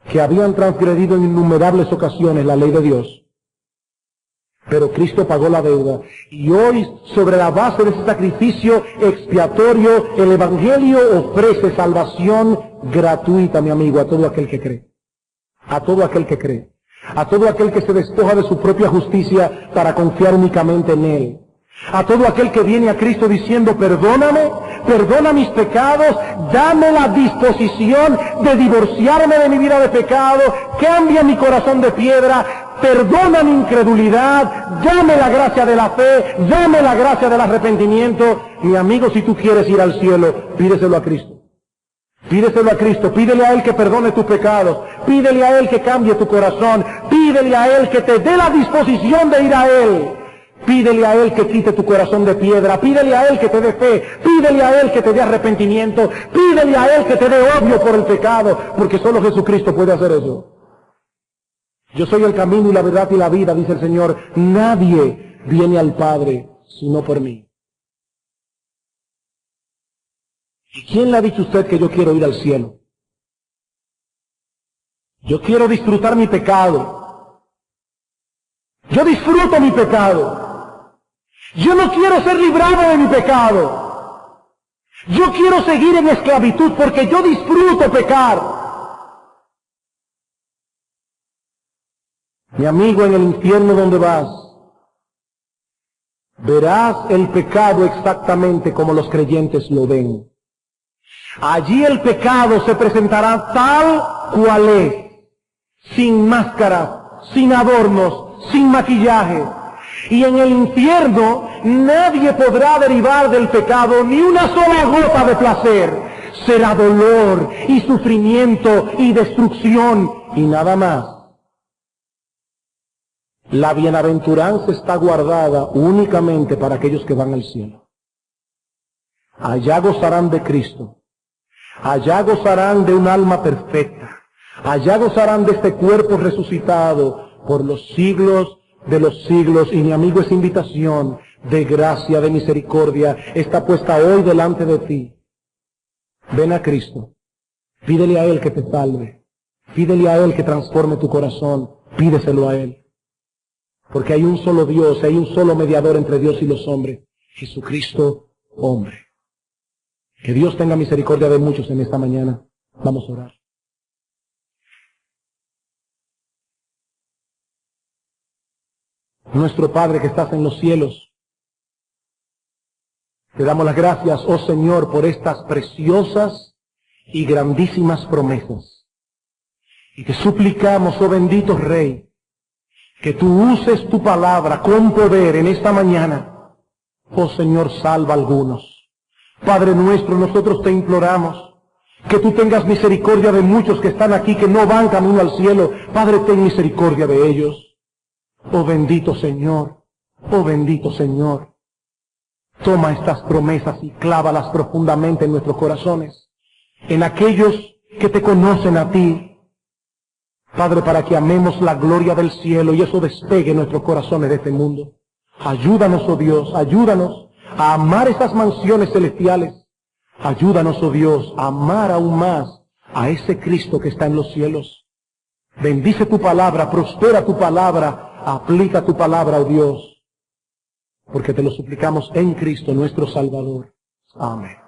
que habían transgredido en innumerables ocasiones la ley de Dios. Pero Cristo pagó la deuda. Y hoy, sobre la base de ese sacrificio expiatorio, el Evangelio ofrece salvación gratuita, mi amigo, a todo aquel que cree. A todo aquel que cree. A todo aquel que se despoja de su propia justicia para confiar únicamente en Él. A todo aquel que viene a Cristo diciendo, perdóname, perdona mis pecados, dame la disposición de divorciarme de mi vida de pecado, cambia mi corazón de piedra, perdona mi incredulidad, dame la gracia de la fe, dame la gracia del arrepentimiento. Mi amigo, si tú quieres ir al cielo, pídeselo a Cristo. Pídeselo a Cristo, pídele a Él que perdone tus pecados, pídele a Él que cambie tu corazón, pídele a Él que te dé la disposición de ir a Él. Pídele a Él que quite tu corazón de piedra, pídele a Él que te dé fe, pídele a Él que te dé arrepentimiento, pídele a Él que te dé odio por el pecado, porque solo Jesucristo puede hacer eso. Yo soy el camino y la verdad y la vida, dice el Señor. Nadie viene al Padre sino por mí. ¿Y quién le ha dicho a usted que yo quiero ir al cielo? Yo quiero disfrutar mi pecado. Yo disfruto mi pecado. Yo no quiero ser librado de mi pecado. Yo quiero seguir en esclavitud porque yo disfruto pecar. Mi amigo, en el infierno donde vas, verás el pecado exactamente como los creyentes lo ven. Allí el pecado se presentará tal cual es, sin máscara, sin adornos, sin maquillaje. Y en el infierno nadie podrá derivar del pecado ni una sola gota de placer. Será dolor y sufrimiento y destrucción y nada más. La bienaventuranza está guardada únicamente para aquellos que van al cielo. Allá gozarán de Cristo. Allá gozarán de un alma perfecta. Allá gozarán de este cuerpo resucitado por los siglos de los siglos. Y mi amigo, esa invitación de gracia, de misericordia, está puesta hoy delante de ti. Ven a Cristo. Pídele a Él que te salve. Pídele a Él que transforme tu corazón. Pídeselo a Él. Porque hay un solo Dios, hay un solo mediador entre Dios y los hombres. Jesucristo, hombre. Que Dios tenga misericordia de muchos en esta mañana. Vamos a orar. Nuestro Padre que estás en los cielos, te damos las gracias, oh Señor, por estas preciosas y grandísimas promesas. Y te suplicamos, oh bendito Rey, que tú uses tu palabra con poder en esta mañana. Oh Señor, salva a algunos. Padre nuestro, nosotros te imploramos que tú tengas misericordia de muchos que están aquí, que no van camino al cielo. Padre, ten misericordia de ellos. Oh bendito Señor, oh bendito Señor. Toma estas promesas y clávalas profundamente en nuestros corazones, en aquellos que te conocen a ti. Padre, para que amemos la gloria del cielo y eso despegue nuestros corazones de este mundo. Ayúdanos, oh Dios, ayúdanos a amar esas mansiones celestiales. Ayúdanos, oh Dios, a amar aún más a ese Cristo que está en los cielos. Bendice tu palabra, prospera tu palabra, aplica tu palabra, oh Dios, porque te lo suplicamos en Cristo nuestro Salvador. Amén.